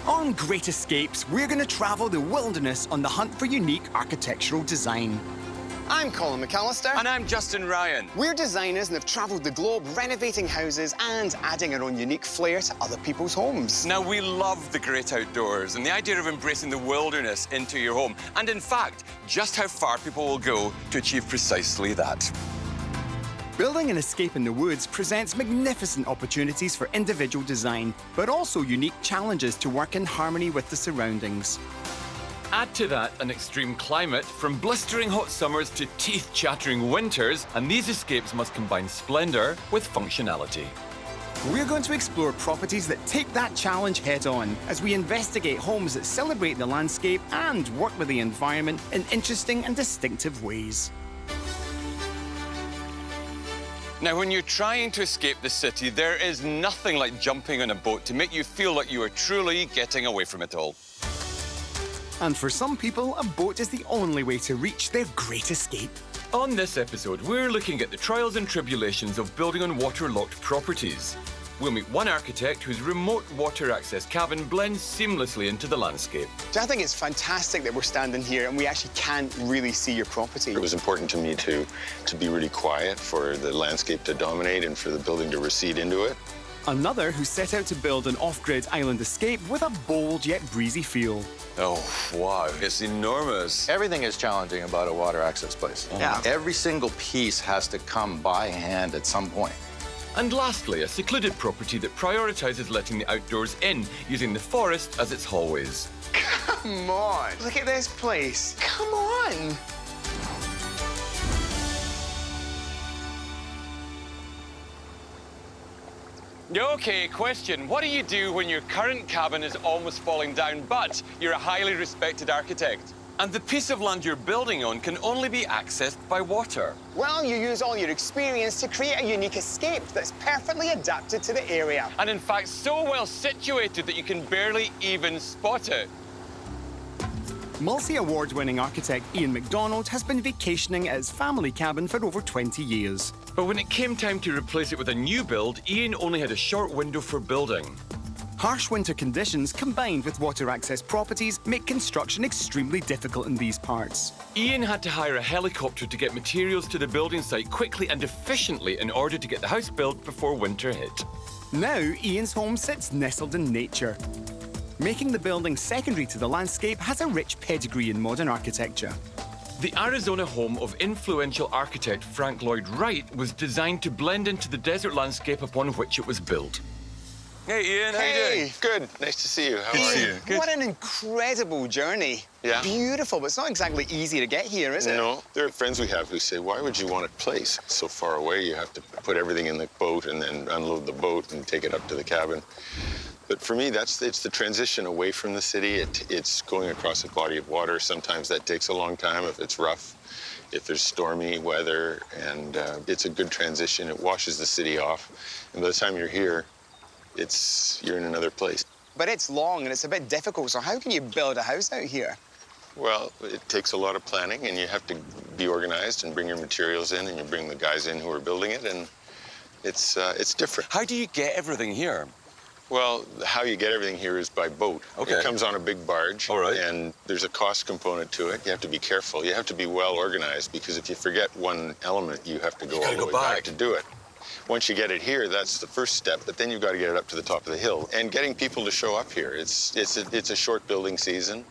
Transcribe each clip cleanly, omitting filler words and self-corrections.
On Great Escapes, we're going to travel the wilderness on the hunt for unique architectural design. I'm Colin McAllister. And I'm Justin Ryan. We're designers and have travelled the globe renovating houses and adding our own unique flair to other people's homes. Now, we love the great outdoors and the idea of embracing the wilderness into your home. And in fact, just how far people will go to achieve precisely that. Building an escape in the woods presents magnificent opportunities for individual design, but also unique challenges to work in harmony with the surroundings. Add to that an extreme climate, from blistering hot summers to teeth-chattering winters, and these escapes must combine splendor with functionality. We're going to explore properties that take that challenge head-on as we investigate homes that celebrate the landscape and work with the environment in interesting and distinctive ways. Now, when you're trying to escape the city, there is nothing like jumping on a boat to make you feel like you are truly getting away from it all. And for some people, a boat is the only way to reach their great escape. On this episode, we're looking at the trials and tribulations of building on waterlocked properties. We'll meet one architect whose remote water access cabin blends seamlessly into the landscape. I think it's fantastic that we're standing here and we actually can't really see your property. It was important to me to be really quiet, for the landscape to dominate and for the building to recede into it. Another who set out to build an off-grid island escape with a bold yet breezy feel. Oh, wow, it's enormous. Everything is challenging about a water access place. Yeah. Every single piece has to come by hand at some point. And lastly, a secluded property that prioritizes letting the outdoors in, using the forest as its hallways. Come on. Look at this place. Come on. Okay, question. What do you do when your current cabin is almost falling down, but you're a highly respected architect? And the piece of land you're building on can only be accessed by water. Well, you use all your experience to create a unique escape that's perfectly adapted to the area. And in fact, so well situated that you can barely even spot it. Multi-award-winning architect Ian McDonald has been vacationing at his family cabin for over 20 years. But when it came time to replace it with a new build, Ian only had a short window for building. Harsh winter conditions combined with water access properties make construction extremely difficult in these parts. Ian had to hire a helicopter to get materials to the building site quickly and efficiently in order to get the house built before winter hit. Now, Ian's home sits nestled in nature. Making the building secondary to the landscape has a rich pedigree in modern architecture. The Arizona home of influential architect Frank Lloyd Wright was designed to blend into the desert landscape upon which it was built. Hey, Ian, how you doing? Good. Nice to see you. How are you? Good. What an incredible journey. Yeah. Beautiful, but it's not exactly easy to get here, is it? No. There are friends we have who say, why would you want a place so far away? You have to put everything in the boat and then unload the boat and take it up to the cabin. But for me, it's the transition away from the city. It's going across a body of water. Sometimes that takes a long time if it's rough, if there's stormy weather, and it's a good transition. It washes the city off. And by the time you're here, you're in another place. But it's long and it's a bit difficult, so how can you build a house out here? Well, it takes a lot of planning, and you have to be organized and bring your materials in, and you bring the guys in who are building it, and it's different. How do you get everything here? Well, how you get everything here is by boat. Okay. It comes on a big barge. All right. And there's a cost component to it. You have to be careful. You have to be well organized, because if you forget one element, you have to go all the way back to do it. Once you get it here, that's the first step, but then you've got to get it up to the top of the hill. And getting people to show up here, it's a short building season.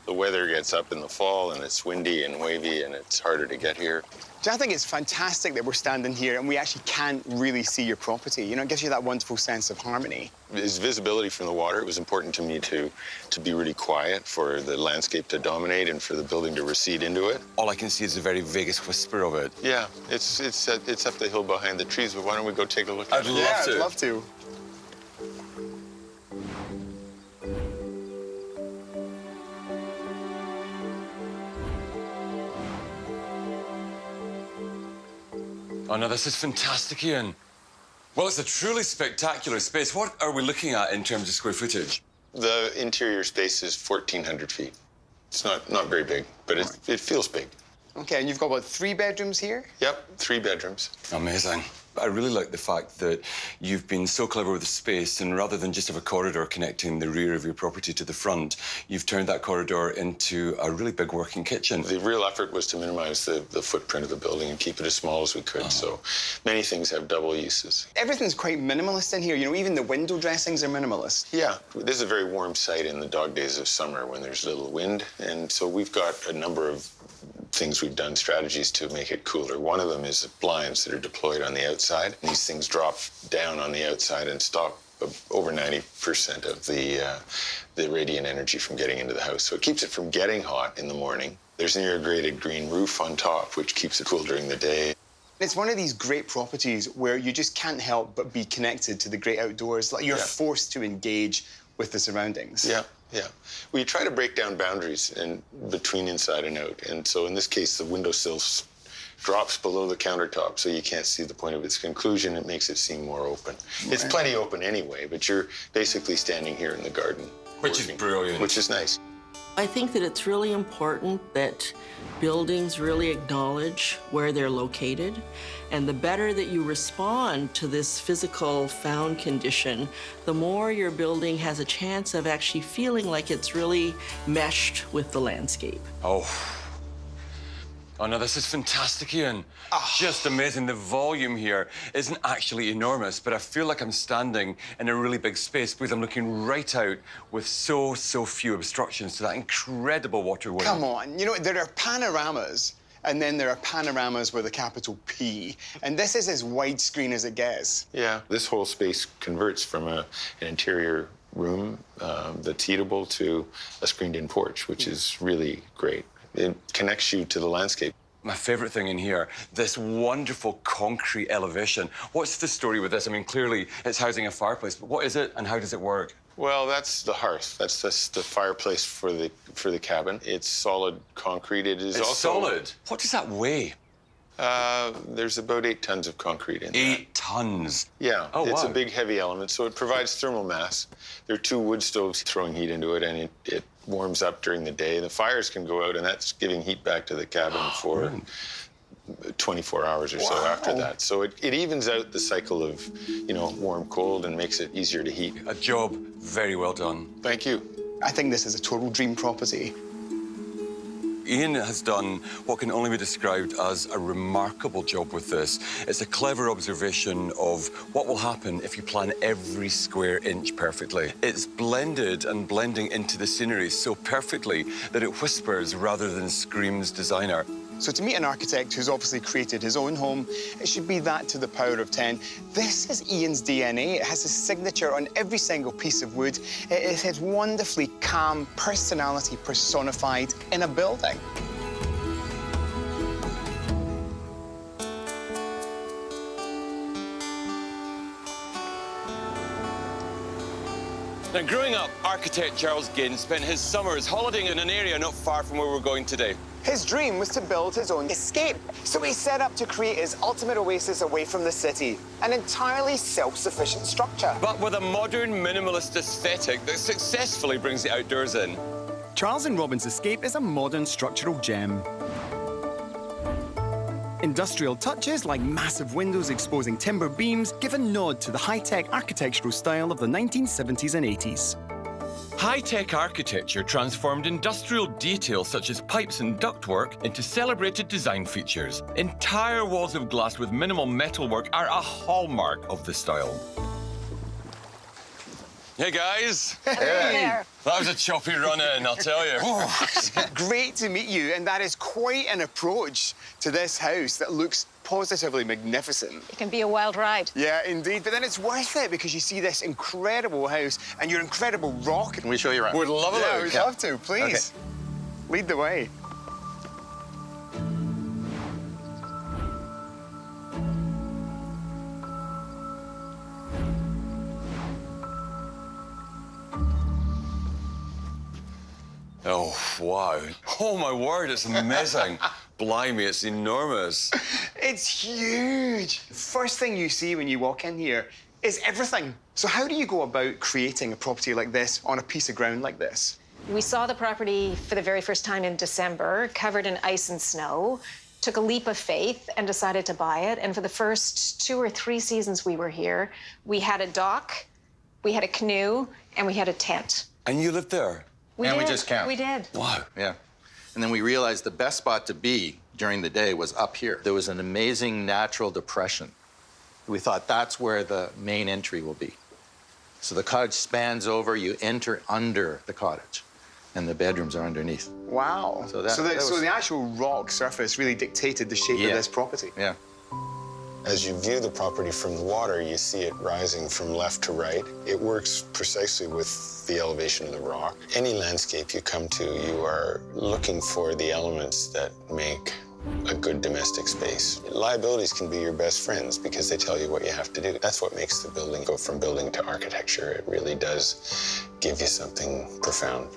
The weather gets up in the fall, and it's windy and wavy, and it's harder to get here. I think it's fantastic that we're standing here and we actually can't really see your property. You know, it gives you that wonderful sense of harmony. There's visibility from the water. It was important to me to be really quiet, for the landscape to dominate and for the building to recede into it. All I can see is the very vaguest whisper of it. Yeah, it's up the hill behind the trees, but why don't we go take a look at it? I'd love to. Oh, no, this is fantastic, Ian. Well, it's a truly spectacular space. What are we looking at in terms of square footage? The interior space is 1,400 feet. It's not very big, but it feels big. Okay, and you've got, what, 3 bedrooms here? Yep, 3 bedrooms. Amazing. But I really like the fact that you've been so clever with the space, and rather than just have a corridor connecting the rear of your property to the front, you've turned that corridor into a really big working kitchen. The real effort was to minimize the footprint of the building and keep it as small as we could. So many things have double uses. Everything's quite minimalist in here. You know, even the window dressings are minimalist. Yeah, this is a very warm site in the dog days of summer when there's little wind. And so we've got a number of things we've done, strategies to make it cooler. One of them is blinds that are deployed on the outside. These things drop down on the outside and stop over 90% of the radiant energy from getting into the house. So it keeps it from getting hot in the morning. There's an irrigated green roof on top, which keeps it cool during the day. It's one of these great properties where you just can't help but be connected to the great outdoors. Like, you're forced to engage with the surroundings. Yeah. Yeah. We try to break down boundaries between inside and out. And so in this case, the windowsill drops below the countertop, so you can't see the point of its conclusion. It makes it seem more open. Right. It's plenty open anyway, but you're basically standing here in the garden. Which is brilliant. Which is nice. I think that it's really important that buildings really acknowledge where they're located. And the better that you respond to this physical found condition, the more your building has a chance of actually feeling like it's really meshed with the landscape. Oh, no, this is fantastic, Ian. Just amazing. The volume here isn't actually enormous, but I feel like I'm standing in a really big space because I'm looking right out with so few obstructions to that incredible waterway. Come on. You know, there are panoramas, and then there are panoramas with a capital P. And this is as widescreen as it gets. Yeah. This whole space converts from an interior room that's heatable to a screened-in porch, which is really great. It connects you to the landscape. My favorite thing in here, this wonderful concrete elevation. What's the story with this? I mean, clearly it's housing a fireplace, but what is it and how does it work? Well, that's the hearth. That's the fireplace for the cabin. It's solid concrete. It's also solid? What does that weigh? There's about 8 tons of concrete in there. 8 tons? Yeah. Oh, it's wow. a big, heavy element, so it provides thermal mass. There are 2 wood stoves throwing heat into it, and it warms up during the day. The fires can go out, and that's giving heat back to the cabin for 24 hours or so after that. So it evens out the cycle of, you know, warm, cold, and makes it easier to heat. A job very well done. Thank you. I think this is a total dream property. Ian has done what can only be described as a remarkable job with this. It's a clever observation of what will happen if you plan every square inch perfectly. It's blended and blending into the scenery so perfectly that it whispers rather than screams designer. So to meet an architect who's obviously created his own home, it should be that to the power of 10. This is Ian's DNA. It has his signature on every single piece of wood. It is his wonderfully calm personality personified in a building. Now, growing up, architect Charles Ginn spent his summers holidaying in an area not far from where we're going today. His dream was to build his own escape, so he set up to create his ultimate oasis away from the city, an entirely self-sufficient structure. But with a modern, minimalist aesthetic that successfully brings the outdoors in. Charles and Robin's escape is a modern structural gem. Industrial touches like massive windows exposing timber beams give a nod to the high-tech architectural style of the 1970s and 80s. High-tech architecture transformed industrial details such as pipes and ductwork into celebrated design features. Entire walls of glass with minimal metalwork are a hallmark of the style. Hey, guys. Hey! That was a choppy run in, I'll tell you. Great to meet you, and that is quite an approach to this house that looks positively magnificent. It can be a wild ride. Yeah, indeed, but then it's worth it because you see this incredible house and your incredible rock. Can we show you around? Would love a Yeah, look. we'd love to, please. Okay. Lead the way. Oh, wow. Oh, my word, it's amazing. Blimey, it's enormous. It's huge. First thing you see when you walk in here is everything. So how do you go about creating a property like this on a piece of ground like this? We saw the property for the very first time in December, covered in ice and snow. took a leap of faith and decided to buy it. And for the first 2 or 3 seasons we were here, we had a dock, we had a canoe, and we had a tent. And you lived there? We just camped. We did. Wow. Yeah. And then we realized the best spot to be during the day was up here. There was an amazing natural depression. We thought that's where the main entry will be. So the cottage spans over, you enter under the cottage, and the bedrooms are underneath. Wow. So So the actual rock surface really dictated the shape of this property. Yeah. As you view the property from the water, you see it rising from left to right. It works precisely with the elevation of the rock. Any landscape you come to, you are looking for the elements that make a good domestic space. Liabilities can be your best friends because they tell you what you have to do. That's what makes the building go from building to architecture. It really does give you something profound.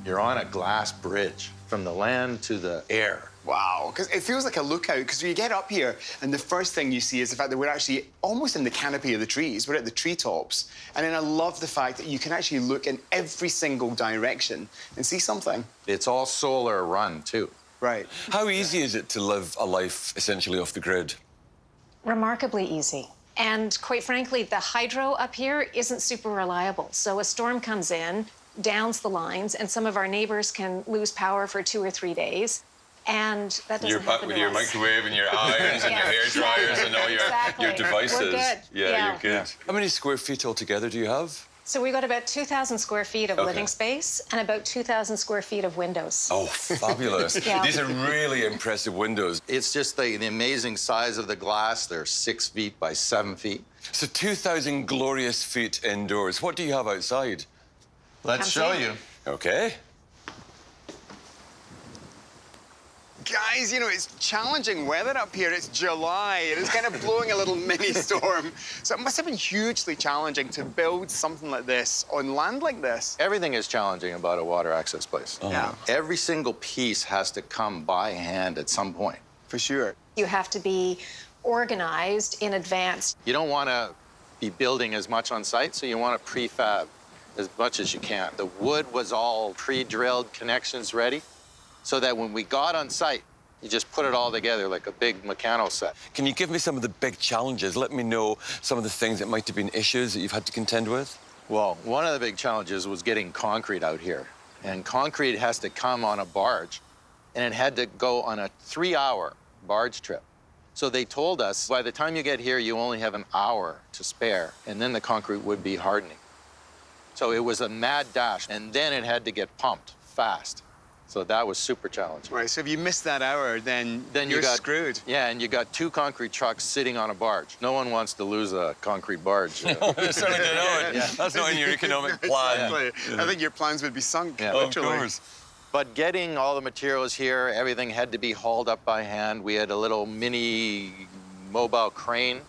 You're on a glass bridge from the land to the air. Wow, because it feels like a lookout, because you get up here and the first thing you see is the fact that we're actually almost in the canopy of the trees. We're at the treetops. And then I love the fact that you can actually look in every single direction and see something. It's all solar run, too. Right. How easy is it to live a life essentially off the grid? Remarkably easy. And quite frankly, the hydro up here isn't super reliable. So a storm comes in, downs the lines, and some of our neighbors can lose power for 2 or 3 days. And that doesn't You're happen with to your us. microwave and your irons and your hair dryers and all your devices. We're good. Yeah, you're good. How many square feet altogether do you have? So we've got about 2,000 square feet of living space and about 2,000 square feet of windows. Oh, fabulous. Yeah. These are really impressive windows. It's just the amazing size of the glass. They're 6 feet by 7 feet. So 2,000 glorious feet indoors. What do you have outside? Let's Come show see. you. Okay. Guys, you know, it's challenging weather up here. It's July, and it's kind of blowing a little mini storm. So it must have been hugely challenging to build something like this on land like this. Everything is challenging about a water access place. Yeah, Every single piece has to come by hand at some point. for sure. You have to be organized in advance. You don't want to be building as much on site, so you want to prefab as much as you can. The wood was all pre-drilled, connections ready, so that when we got on site, you just put it all together like a big mechano set. Can you give me some of the big challenges? Let me know some of the things that might have been issues that you've had to contend with. Well, one of the big challenges was getting concrete out here. And concrete has to come on a barge, and it had to go on a 3-hour barge trip. So they told us, by the time you get here, you only have an hour to spare, and then the concrete would be hardening. So it was a mad dash, and then it had to get pumped fast. So that was super challenging. Right, so if you miss that hour, then Then you're you got screwed. Yeah, and you got 2 concrete trucks sitting on a barge. No one wants to lose a concrete barge. I certainly don't know it. Yeah. That's not in your economic plan. Exactly. I think your plans would be sunk, Yeah. Of literally. course. But getting all the materials here, everything had to be hauled up by hand. We had a little mini mobile crane.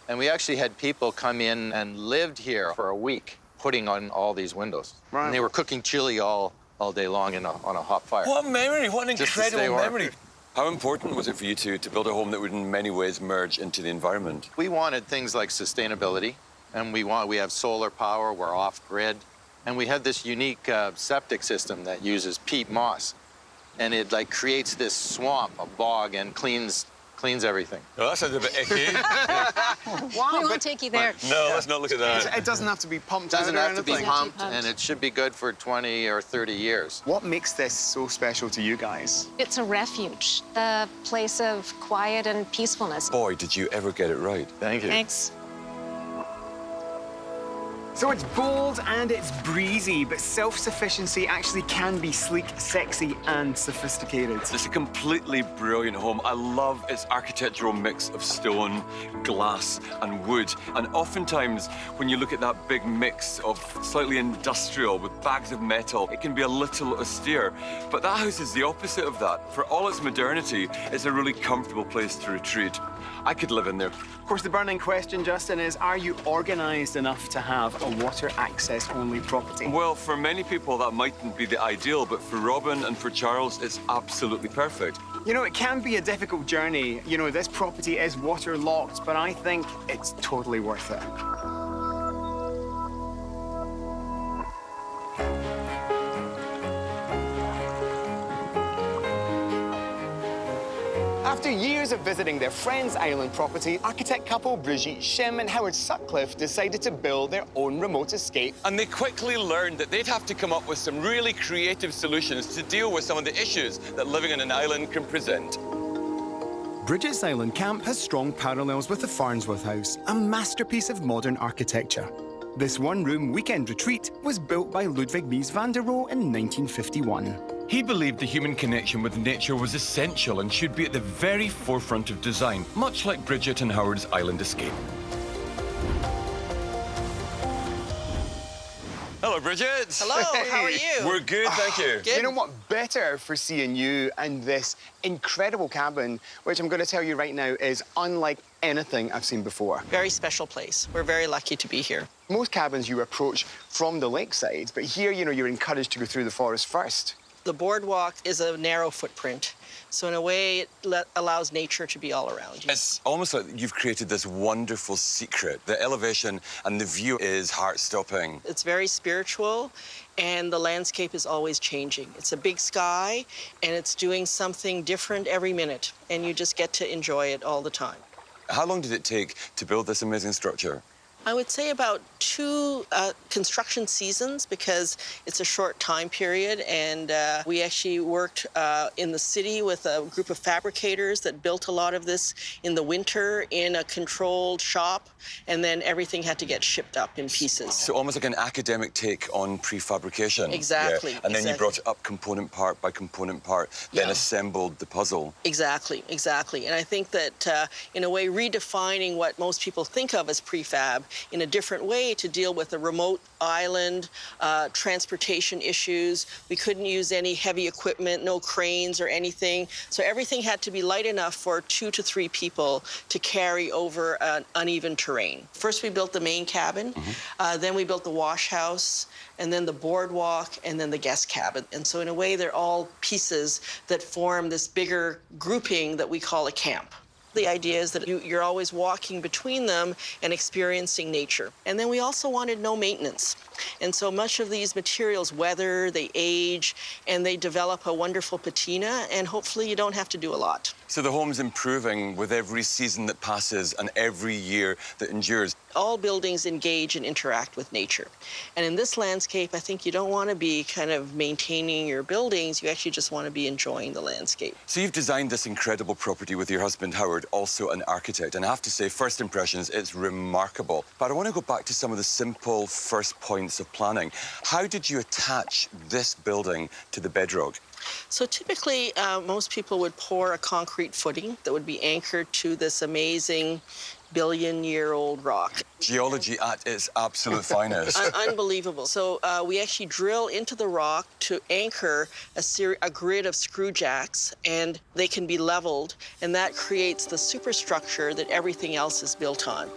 And we actually had people come in and lived here for a week, putting on all these windows. Right. And they were cooking chili all day long on a hot fire. What a memory, what an Just to stay incredible warm. memory. How important was it for you to build a home that would in many ways merge into the environment? We wanted things like sustainability, and we have solar power, we're off-grid, and we have this unique septic system that uses peat moss, and it like creates this swamp, a bog, and cleans everything. Oh, that sounds a bit icky. Wow, We but won't take you there. No, let's not look at that. it doesn't have to be pumped It doesn't out or have to be anything. pumped, pumped. and it should be good for 20 or 30 years. What makes this so special to you guys? It's a refuge, a place of quiet and peacefulness. Boy, did you ever get it right. Thank you. Thanks. So it's bold and it's breezy, but self-sufficiency actually can be sleek, sexy, and sophisticated. It's a completely brilliant home. I love its architectural mix of stone, glass, and wood. And oftentimes, when you look at that big mix of slightly industrial with bags of metal, it can be a little austere. But that house is the opposite of that. For all its modernity, it's a really comfortable place to retreat. I could live in there. Of course, the burning question, Justin, is are you organized enough to have a water access only property? Well, for many people, that mightn't be the ideal, but for Robin and for Charles, it's absolutely perfect. You know, it can be a difficult journey. You know, this property is waterlocked, but I think it's totally worth it. After years of visiting their friend's island property, architect couple Bridget Shim and Howard Sutcliffe decided to build their own remote escape. And they quickly learned that they'd have to come up with some really creative solutions to deal with some of the issues that living on an island can present. Bridget's Island Camp has strong parallels with the Farnsworth House, a masterpiece of modern architecture. This one-room weekend retreat was built by Ludwig Mies van der Rohe in 1951. He believed the human connection with nature was essential and should be at the very forefront of design, much like Bridget and Howard's island escape. Hello, Bridget. Hello, how are you? We're good, thank you. Good. You know what? Better for seeing you and this incredible cabin, which I'm going to tell you right now is unlike anything I've seen before. Very special place. We're very lucky to be here. Most cabins you approach from the lakeside, but here, you're encouraged to go through the forest first. The boardwalk is a narrow footprint, so in a way it allows nature to be all around you. It's almost like you've created this wonderful secret. The elevation and the view is heart-stopping. It's very spiritual, and the landscape is always changing. It's a big sky, and it's doing something different every minute, and you just get to enjoy it all the time. How long did it take to build this amazing structure? I would say about 2 construction seasons, because it's a short time period, and we actually worked in the city with a group of fabricators that built a lot of this in the winter in a controlled shop, and then everything had to get shipped up in pieces. So almost like an academic take on prefabrication. Exactly. Yeah. And then you brought it up component part by component part, then assembled the puzzle. Exactly. And I think that, in a way, redefining what most people think of as prefab in a different way to deal with a remote island, transportation issues. We couldn't use any heavy equipment, no cranes or anything. So everything had to be light enough for 2 to 3 people to carry over an uneven terrain. First, we built the main cabin, then we built the wash house, and then the boardwalk, and then the guest cabin. And so in a way, they're all pieces that form this bigger grouping that we call a camp. The idea is that you're always walking between them and experiencing nature. And then we also wanted no maintenance. And so much of these materials weather, they age, and they develop a wonderful patina, and hopefully you don't have to do a lot. So the home's improving with every season that passes and every year that endures. All buildings engage and interact with nature. And in this landscape, I think you don't want to be kind of maintaining your buildings. You actually just want to be enjoying the landscape. So you've designed this incredible property with your husband, Howard, also an architect. And I have to say, first impressions, it's remarkable. But I want to go back to some of the simple first points of planning. How did you attach this building to the bedrock? So typically, most people would pour a concrete footing that would be anchored to this amazing billion-year-old rock. Geology at its absolute finest. Unbelievable. So we actually drill into the rock to anchor a grid of screw jacks, and they can be leveled, and that creates the superstructure that everything else is built on.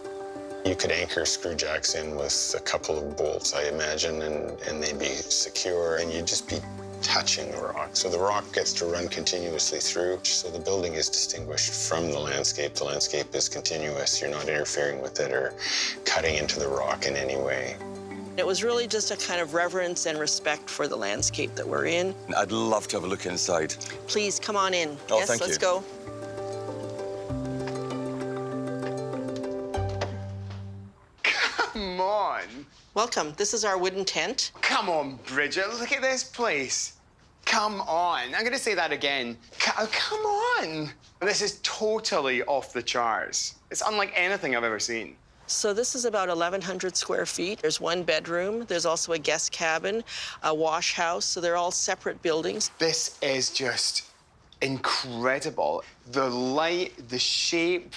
You could anchor screw jacks in with a couple of bolts, I imagine, and they'd be secure, and you'd just be touching the rock. So the rock gets to run continuously through, so the building is distinguished from the landscape. The landscape is continuous. You're not interfering with it or cutting into the rock in any way. It was really just a kind of reverence and respect for the landscape that we're in. I'd love to have a look inside. Please, come on in. Oh, yes, thank let's you. go. Come on. Welcome. This is our wooden tent. Come on, Bridget. Look at this place. Come on. I'm going to say that again. Come on. This is totally off the charts. It's unlike anything I've ever seen. So this is about 1,100 square feet. There's 1 bedroom. There's also a guest cabin, a wash house. So they're all separate buildings. This is just incredible. The light, the shape.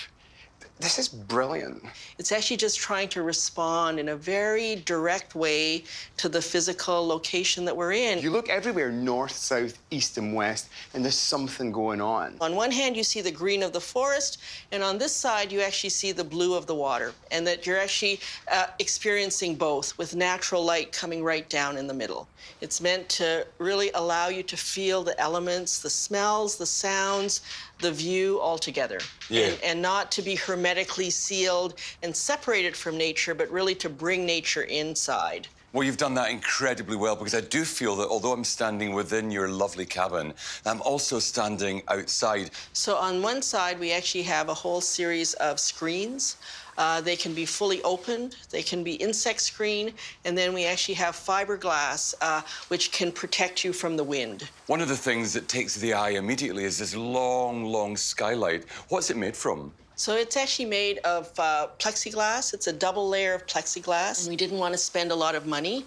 This is brilliant. It's actually just trying to respond in a very direct way to the physical location that we're in. You look everywhere, north, south, east, and west, and there's something going on. On one hand, you see the green of the forest, and on this side, you actually see the blue of the water, and that you're actually experiencing both with natural light coming right down in the middle. It's meant to really allow you to feel the elements, the smells, the sounds, the view all together. Yeah. And not to be hermetically sealed and separated from nature, but really to bring nature inside. Well, you've done that incredibly well, because I do feel that although I'm standing within your lovely cabin, I'm also standing outside. So on one side, we actually have a whole series of screens. They can be fully opened, they can be insect screen, and then we actually have fiberglass, which can protect you from the wind. One of the things that takes the eye immediately is this long, long skylight. What's it made from? So it's actually made of plexiglass. It's a double layer of plexiglass. And we didn't want to spend a lot of money.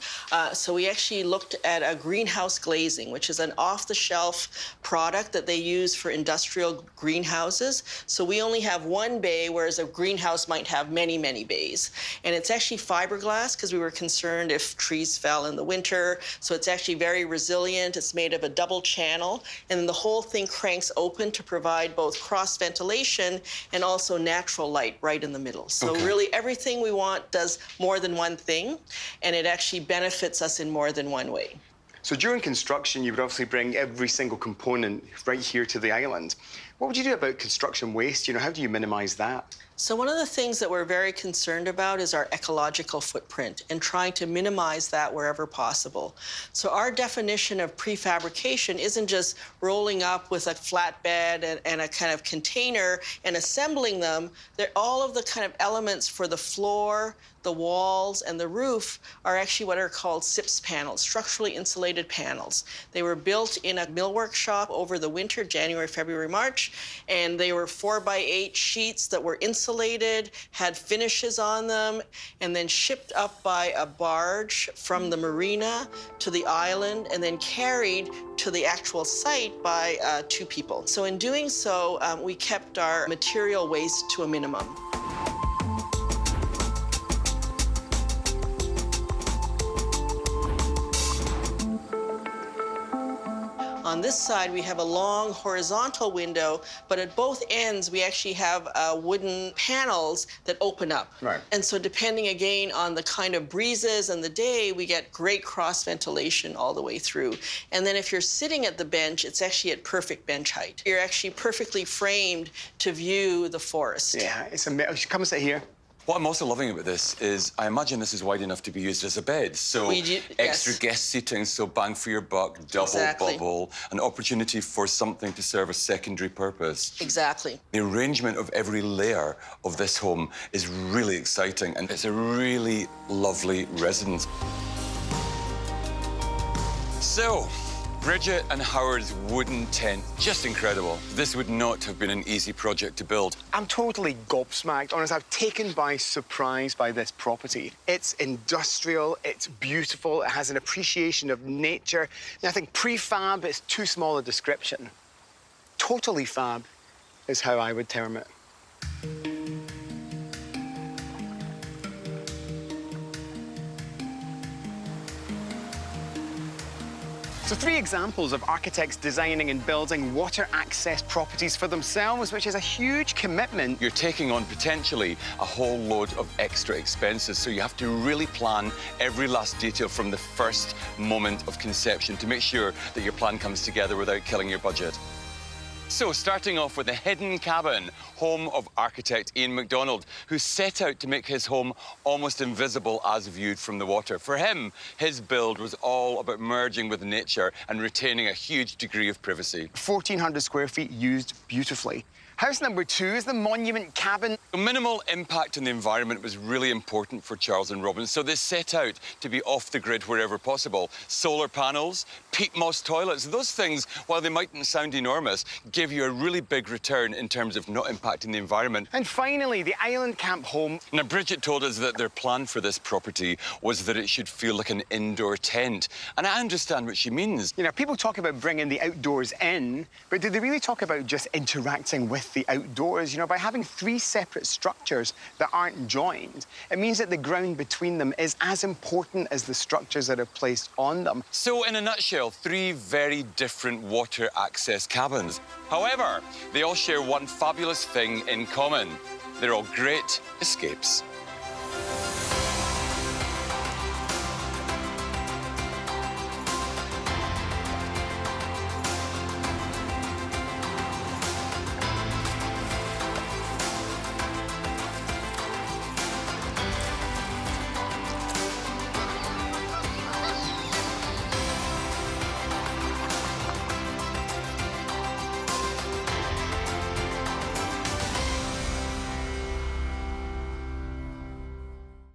So we actually looked at a greenhouse glazing, which is an off-the-shelf product that they use for industrial greenhouses. So we only have one bay, whereas a greenhouse might have many, many bays. And it's actually fiberglass because we were concerned if trees fell in the winter. So it's actually very resilient. It's made of a double channel. And then the whole thing cranks open to provide both cross ventilation and also natural light right in the middle. So really everything we want does more than one thing, and it actually benefits us in more than one way. So during construction, you would obviously bring every single component right here to the island. What would you do about construction waste? You know, how do you minimize that? So one of the things that we're very concerned about is our ecological footprint and trying to minimize that wherever possible. So our definition of prefabrication isn't just rolling up with a flatbed and a kind of container and assembling them. All of the kind of elements for the floor, the walls, and the roof are actually what are called SIPS panels, structurally insulated panels. They were built in a millwork shop over the winter, January, February, March, and they were 4x8 sheets that were insulated, had finishes on them, and then shipped up by a barge from the marina to the island, and then carried to the actual site by 2 people. So in doing so, we kept our material waste to a minimum. On this side, we have a long horizontal window, but at both ends, we actually have wooden panels that open up. Right. And so depending, again, on the kind of breezes and the day, we get great cross ventilation all the way through. And then if you're sitting at the bench, it's actually at perfect bench height. You're actually perfectly framed to view the forest. Yeah, it's amazing. Come and sit here. What I'm also loving about this is I imagine this is wide enough to be used as a bed. So extra guest seating, so bang for your buck, double bubble, an opportunity for something to serve a secondary purpose. Exactly. The arrangement of every layer of this home is really exciting, and it's a really lovely residence. So, Bridget and Howard's wooden tent, just incredible. This would not have been an easy project to build. I'm totally gobsmacked. Honestly, I'm taken by surprise by this property. It's industrial, it's beautiful, it has an appreciation of nature. And I think prefab is too small a description. Totally fab is how I would term it. So 3 examples of architects designing and building water access properties for themselves, which is a huge commitment. You're taking on potentially a whole load of extra expenses, so you have to really plan every last detail from the first moment of conception to make sure that your plan comes together without killing your budget. So, starting off with the hidden cabin, home of architect Ian McDonald, who set out to make his home almost invisible as viewed from the water. For him, his build was all about merging with nature and retaining a huge degree of privacy. 1,400 square feet used beautifully. House number 2 is the monument cabin. Minimal impact on the environment was really important for Charles and Robin, so they set out to be off the grid wherever possible. Solar panels, peat moss toilets, those things, while they mightn't sound enormous, give you a really big return in terms of not impacting the environment. And finally, the Island Camp home. Now, Bridget told us that their plan for this property was that it should feel like an indoor tent, and I understand what she means. You know, people talk about bringing the outdoors in, but do they really talk about just interacting with the outdoors? You know, by having 3 separate structures that aren't joined, it means that the ground between them is as important as the structures that are placed on them. So, in a nutshell, 3 very different water access cabins. However, they all share one fabulous thing in common. They're all great escapes.